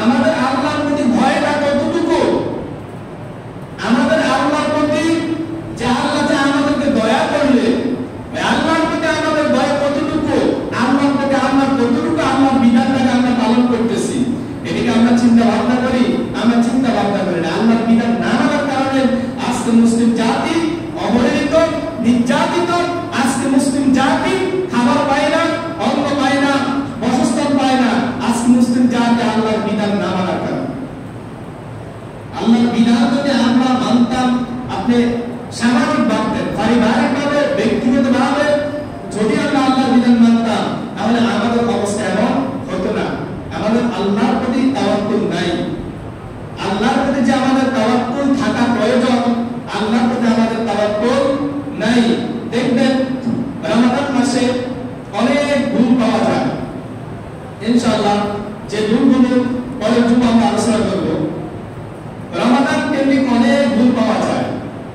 আমাদের আল্লাহর প্রতি ভয়টা কতটুকু, আল্লাহর বিধান যদি আমরা মানতাম, আপনি সামাজিক ভাবে, পারিবারিক ভাবে, ব্যক্তিগত ভাবে যদি আমরা আল্লাহর বিধান মানতাম, তাহলে আমাদের অবস্থা এমন হতো না। আমাদের আল্লাহর প্রতি তাওয়াক্কুল নাই। আল্লাহর প্রতি যে আমাদের তাওয়াক্কুল থাকা প্রয়োজন, আল্লাহর প্রতি আমাদের তাওয়াক্কুল নাই। দেখবেন রমাদান মাসে অনেক গুণ পাওয়া যায়। ইনশাআল্লাহ যে গুণগুলো পরের জন্য আমরা আলোচনা করব। রমাদান কেন্দ্রিক অনেক গুণ পাওয়া যায়।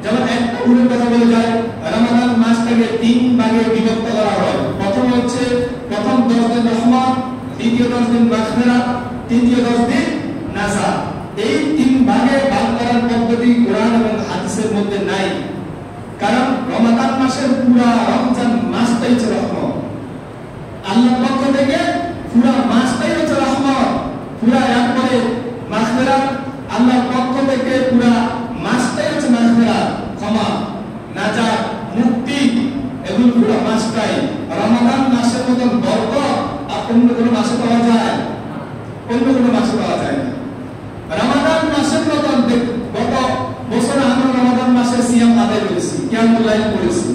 যেমন একটা গুণের কথা বলা যায়, রমাদান মাসটাকে 3 ভাগে বিভক্ত করা হয়। প্রথম হচ্ছে প্রথম 10 দিন রহমত, দ্বিতীয় 10 দিন মাগফিরাত, তৃতীয় 10 দিন নাজাত। এই 3 ভাগে ভাগ করার পদ্ধতি কোরআন এবং হাদিসের মধ্যে নাই। কারণ রমাদান মাসের পুরা রমজান মাসটাই হচ্ছে রহমত। আল্লাহর পক্ষ থেকে পুরা মাসটাই হচ্ছে রহমত। পুরা একবারে মাগফিরাত, আল্লাহর পক্ষ থেকে পুরা মাসটাই হচ্ছে মাগফিরাত, ক্ষমা, নাজাত, মুক্তি, এগুলো পুরা মাসটাই। রমাদান মাসের মতন বরকত আর অন্য কোনো মাসে পাওয়া যায়? অন্য কোনো মাসে পাওয়া যায় না। রমাদান মাসের মতন গত বছর আমরা রমাদান মাসে সিয়াম আদায় করেছি, কিয়ামুল লাইল করেছি।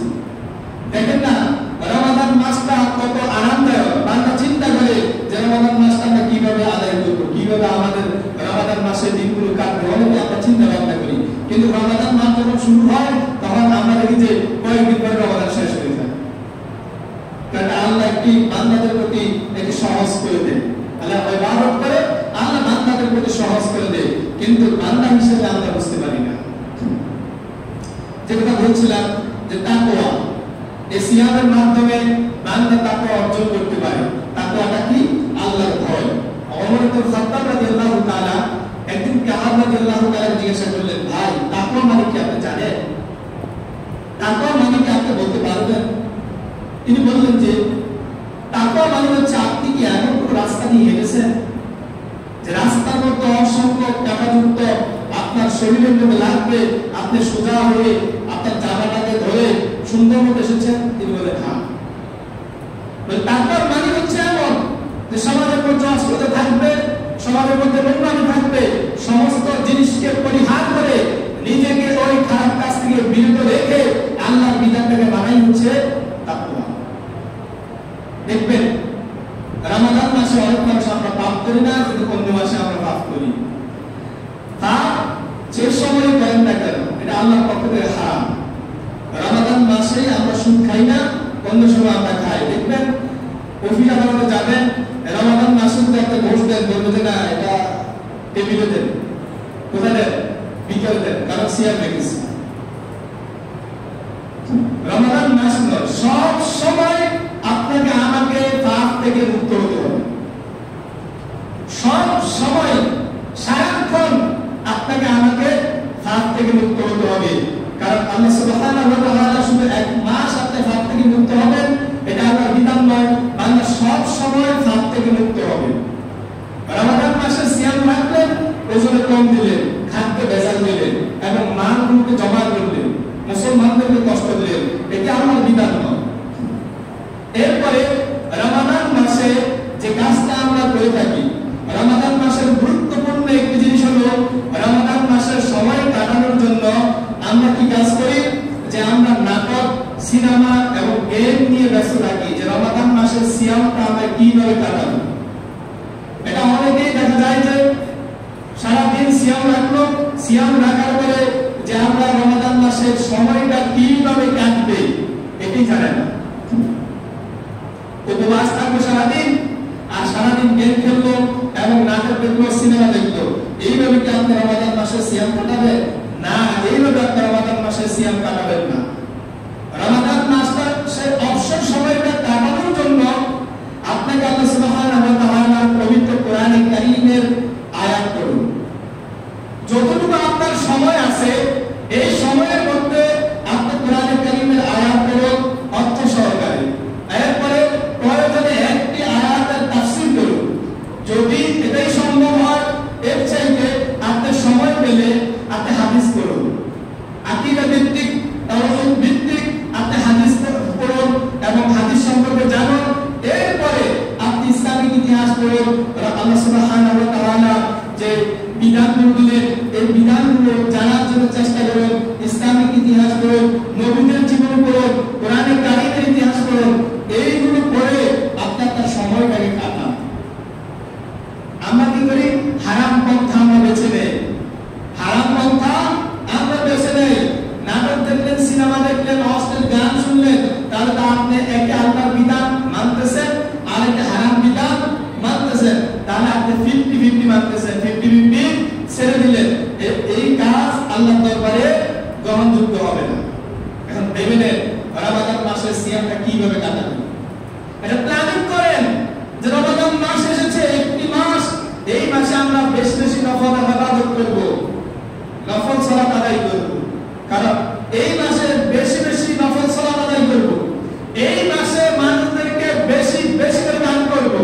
দেখেন না রমাদান মাসটা কত আরামদায়ক। বান্দা চিন্তা করে যে রমাদান মাসটা আমরা কিভাবে আদায় করব, কিভাবে আমাদের রমাদান মাসের দিনগুলো কাটবে, অনেকে আমরা চিন্তা ভাবনা করি। কিন্তু রমাদান মাস যখন শুরু হয় তখন আমরা দেখি যে কয়েকদিন পরে রমাদান শেষ হয়ে যায়। কারণ আল্লাহ একটি বান্দাদের প্রতি একে সহজ করে দেয়। আল্লাহ ইবাদত করে, আল্লাহ বান্দাদের প্রতি সহজ করে দেয়, কিন্তু বান্দা হিসেবে আমরা বুঝতে পারি না। যে কথা বলছিলাম যে তাকওয়া, এই সিয়ামের মাধ্যমে বান্দা তাকওয়া অর্জন করতে পারে। তাকওয়াটা কি? আল্লাহর ভয়। ওমর ইবনে খাত্তাব রাদিয়াল্লাহু তাআলা একদিন কাব রাদিয়াল্লাহু তাআলা জিজ্ঞাসা করলেন, ভাই তাকওয়া মানে কি আপনি জানেন? তাকওয়া মানে কি আপনি বলতে পারবেন? তিনি বললেন যে তাকওয়া মানে হচ্ছে আপনি কি এমন কোন রাস্তা দিয়ে হেঁটেছেন যে রাস্তার মধ্যে অসংখ্য টাকাযুক্ত আপনার শরীরের মধ্যে লাগবে, আপনি সোজা হয়ে আপনার জামাটাকে ধরে সুন্দর মতো এসেছেন? তিনি বলেন হ্যাঁ। তাকওয়ার মানে হচ্ছে এমন যে সমাজের মধ্যে অশ্লীলতা থাকবে, সমাজের মধ্যে নোংরামি থাকবে, সমস্ত জিনিসকে পরিহার করে নিজেকে ওই খারাপ কাজ থেকে বিরত রেখে আল্লাহর বিধানটাকে মানাই হচ্ছে তাকওয়া। দেখবেন রমাদান মাসে অনেক মানুষ আমরা পাপ করি না, কিন্তু অন্য মাসে আমরা পাপ করি। পাপ যে সময় করেন না কেন এটা আল্লাহর পক্ষ থেকে হারাম। রমাদান মাসে আমরা সুদ খাই না, অন্য সময় আমরা খাই। দেখবেন অফিস আদালতে যাবেন, রমাদান মাসে যদি একটা ঘোষ দেন, বলবে যে না এটা টেবিলে দেন, কোথায় দেন? বিকেলে দেন, কারণ সিয়াম রেখেছি। রমাদান মাস নয়, সব সময় আপনাকে আমাকে পাপ থেকে মুক্ত হতে হবে। সব সময় সারাক্ষণ আপনাকে আমাকে পাপ থেকে মুক্ত হতে হবে। কারণ আল্লাহ সুবহানাহু ওয়া তাআলা শুধু এক মাস আপনি পাপ থেকে মুক্ত হবেন এটা আল্লাহর বিধান নয়, বান্দা সব সময় পাপ থেকে মুক্ত হবে। রমাদান মাসে সিয়াম রাখলেন, ওজনে কম দিলেন, খাদ্যে ভেজাল দিলেন এবং মালগুলোকে জমা করলেন, মুসলমানদেরকে কষ্ট দিলেন, এটা আল্লাহর বিধান নয়। এরপরে রমাদান মাসে যে কাজটা আমরা করে থাকি, রমাদান মাসের গুরুত্বপূর্ণ একটি জিনিস হলো রমাদান মাসের সময় কাটানোর জন্য আমরা কি কাজ করি? যে আমরা নাটক, সিনেমা এবং গেম নিয়ে ব্যস্ত থাকি, যে রমাদান মাসের সিয়ামটা আমরা কিভাবে কাটাবো। এটা অনেকেই দেখা যায় যে সারাদিন সিয়াম রাখলো, সিয়াম রাখার পরে যে আমরা রমাদান মাসের সময়টা কিভাবে কাটবে এটাই জানে না। উপবাস থাকবে সারাদিন, আর সারাদিন গেম খেললো এবং নাটক দেখলো, সিনেমা দেখলো। এইভাবে কি আপনি রমাদান মাসে সিয়াম কাটাবেন? না, এইভাবে আপনি রমাদান মাসে সিয়াম কাটাবেন না। রমাদান মাসটা সে অবসর সময়টা কাটানোর জন্য আপনাকে আল্লাহ সুবহানাহু ওয়া তাআলার পবিত্র কোরআনে কারীমের আয়াত পড়ুন। যতটুকু আপনার সময় আছে এই সময়ের মধ্যে আপনি কোরআনে কারীমের আয়াত পড়ুন অর্থ সহকারে। এরপরে প্রয়োজনে একটি আয়াতের তাফসীর করুন। যদি এটাই সম্ভব হয়, এর চাইতে আপনি সময় পেলে আপনি হাদিস পড়ুন। আকীদা ভিত্তিক, তাওহীদ ভিত্তিক আপনি হাদিস পড়ুন এবং হাদিস সম্পর্কে জানুন। এরপরে আপনি ইসলামিক ইতিহাস পড়ুন। আল্লাহ সুবহানাহু ওয়া তাআলা যে বিধানগুলো দিলেন এই এই বিধানগুলো জানার জন্য চেষ্টা করুন, ইসলামিক ইতিহাস পড়ুন, নবীদের জীবন পড়ুন, কোরআনে কারিমের ইতিহাস পড়ুন। এইগুলো পড়ে আপনার তার সময়টাকে কাটান। আমরা কি করি? হারাম পন্থা আমরা বেছে নেই, হারাম পন্থা আমরা বেছে নেই। নাটক দেখলেন, সিনেমা দেখলেন, অশ্লীল গান শুনলেন, তাহলে তো আপনি একটা আল্লাহর বিধান মানতেছেন আর একটা হারাম বিধান মানতেছেন, তাহলে আপনি 50-50 মানতেছেন, 50-50 ছেড়ে দিলেন। এই কাজ আল্লাহর দরবারে গ্রহণযোগ্য হবে না। এখন ভেবে নেন রমাদান মাসের সিয়ামটা কিভাবে কাটাবেন। এটা প্ল্যানিং করেন যে রমাদান মাস এসেছে, একটি মাস, এই মাসে আমরা বেশি বেশি নফল ইবাদত করব, নফল সালাত আদায় করব। কারণ এই মাসে বেশি বেশি নফল সালাত আদায় করব, এই মাসে মানুষদেরকে বেশি বেশি করে দান করব।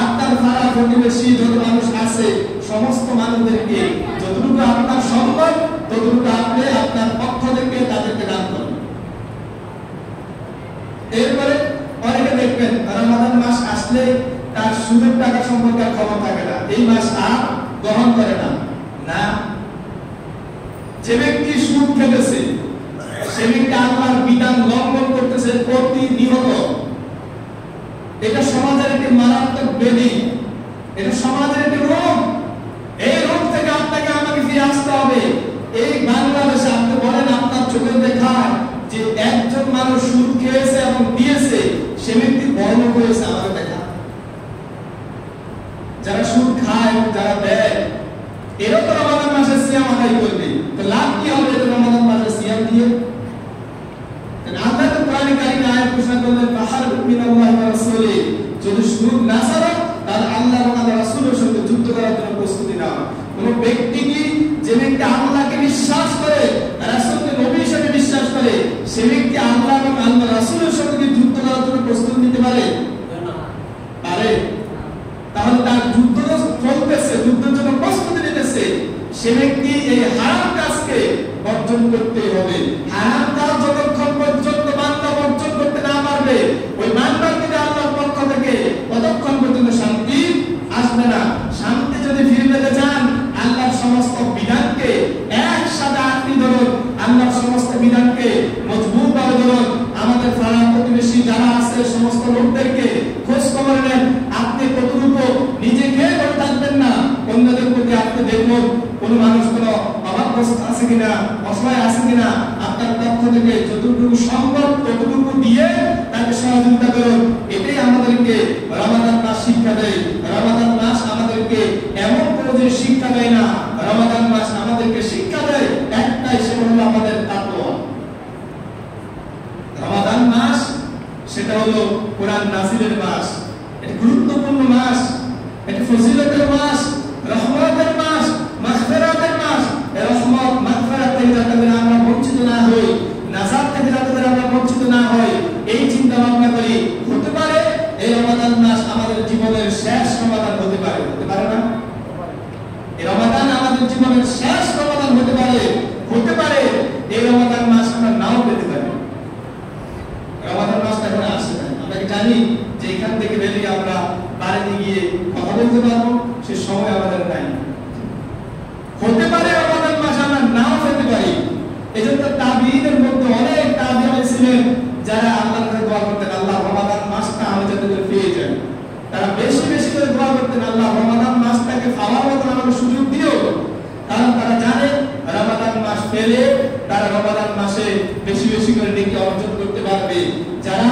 আপনার পাড়া প্রতিবেশী যত মানুষ আছে সমস্ত মানুষদেরকে যতটুকু আপনার সম্ভব ততটুকু আপনি আপনার পক্ষ থেকে তাদেরকে দান করবেন। এরপরে অনেকে দেখবেন রমাদান মাস আসলে তার সুদের টাকা সম্পর্কে খবর থাকে না, এই মাস আর গ্রহণ করে না। না, যে ব্যক্তি সুদ খেতেছে সে ব্যক্তি আল্লাহর বিধান লঙ্ঘন করতেছে প্রতিনিয়ত। এটা সমাজের একটি মারাত্মক ব্যাধি, এটা সমাজের একটি রোগ। এই রোগ থেকে আপনাকে আমাকে ফিরে আসতে হবে। এই বাংলাদেশে আপনি বলেন আপনার চোখে দেখায় যে একজন মানুষ সুদ খেয়েছে এবং দিয়েছে, সে ব্যক্তি বড়লোক হয়েছে, আমাকে দেখা। যারা সুদ খায়, যারা দেয়, এরা তো রমাদান মাসে সিয়াম আদায় করবে, তো লাভ কি হবে রমাদান মাসে সিয়াম দিয়ে? আল্লাহ তো কোরআনে কারিমে আয়াত ঘোষণা করলেন, ফাহারবু মিনাল্লাহি ওয়া রাসূলি, যদি সুদ না ছাড়ো তাহলে আল্লাহ এবং আল্লাহর রাসূলের সঙ্গে যুদ্ধ করার জন্য প্রস্তুতি নাও। কোন ব্যক্তি কি, যে ব্যক্তি আল্লাহকে বিশ্বাস করে, রাসূলকে নবী হিসেবে বিশ্বাস করে, সে ব্যক্তি আল্লাহ এবং আল্লাহর রাসূলের সঙ্গে যুদ্ধ করার জন্য প্রস্তুতি নিতে পারে? পারে? তাহলে তার যুদ্ধ চলতেছে, যুদ্ধের জন্য প্রস্তুতি নিতেছে, সে ব্যক্তি এই হারাম কাজকে বর্জন করতে হবে। হারাম কাজ যতক্ষণ পর্যন্ত বান্দা বর্জন করতে না পারবে, ওই বান্দার প্রতি আল্লাহর পক্ষ থেকে ততক্ষণ পর্যন্ত শান্তি আসবে না। শান্তি যদি ফিরে পেতে চান, আল্লাহর সমস্ত বিধানকে একসাথে আঁকড়ে ধরুন, আল্লাহর সমস্ত বিধানকে মজবুত ভাবে ধরুন। আমাদের পাড়া প্রতিবেশী যারা আছে সমস্ত লোকদেরকে খোঁজ খবর নেন। আপনি কতটুকু নিজে খেয়ে করে থাকবেন না, অন্যদের প্রতি আপনি দেখুন কোন মানুষ কোন অভাবগ্রস্ত আছে কিনা, অসহায় আছে কিনা, আপনার পক্ষ থেকে যতটুকু সম্ভব ততটুকু দিয়ে তাকে সহযোগিতা করুন। এটাই আমাদেরকে রমাদান মাস শিক্ষা দেয়। রমাদান মাস আমাদেরকে এমন কোনো জিনিস শিক্ষা দেয় না, রমাদান মাস আমাদেরকে শিক্ষা দেয় একটাই, সেটা হলো আমাদের তাকওয়া। রমাদান মাস সেটা হলো কোরআন নাযিলের মাস, এটা গুরুত্বপূর্ণ মাস, এটা ফজিলতের মাস, রহমতের মাস, মাগফিরাতের মাস। এই রহমত মাগফিরাত থেকে যাতে আমরা বঞ্চিত না হই, নাজাত থেকে যাতে আমরা বঞ্চিত না হই, এই চিন্তা ভাবনা করি। হতে পারে এই রমাদান মাস আমাদের জীবনের শেষ রমাদান হতে পারে, হতে পারে না? এই রমাদান আমাদের জীবনের শেষ রমাদান হতে পারে, হতে পারে এই রমাদান মাস আমরা নাও পেতে পারি। রমাদান মাসটা এখন আসে না, আমরা জানি যে এখান থেকে বেরিয়ে আমরা বাড়িতে গিয়ে কথা বলতে পারবো, সে সময় আমাদের নাই। হতে পারে রমাদান মাস আমরা নাও পেতে পারি। এজন্য তাবিঈদের মধ্যে অনেক তাবিঈ ছিলেন যারা আল্লাহর কাছে দোয়া করতেন, আল্লাহ রমাদান মাসটা আমি যাতে পেয়ে যাই। তারা বেশি বেশি করে দোয়া করতেন, আল্লাহ রমাদান মাসটাকে পাওয়ার মতো আমাকে সুযোগ দিও। কারণ তারা জানে রমাদান মাস পেলে তারা রমাদান মাসে বেশি বেশি করে নেকি অর্জন করতে পারবে। যারা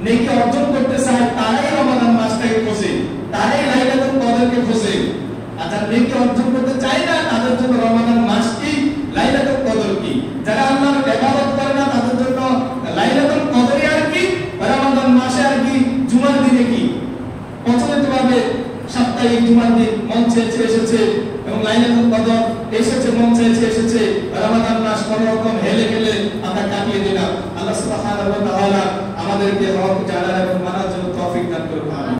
নেকি অর্জন করতে চায় তারাই রমাদান মাসটাকে খোঁজে, তারাই লাইলাতুল কদরকে খোঁজে। আর যারা নেকি অর্জন করতে চায় না তাদের জন্য রমাদান মাস কি, লাইলাতুল কদর কি। যারা আল্লাহর ইবাদত করে না তাদের জন্য লাইলাতুল কদরই আর কি, রমাদান মাসে আর কি, জুমার দিনে কি প্রচলিতভাবে সাপ্তাহিক জুমার দিন মন চেয়েছে এসেছে, এবং লাইলাতুল কদর এসেছে মন চেয়েছে এসেছে। রমাদান মাস কোনো রকম হেলে খেলে আমরা কাটিয়ে দিলাম। আল্লাহ সুবহানাহু ওয়া তাআলা আমাদেরকে হক জানার এবং মানার জন্য তৌফিক দান করুন।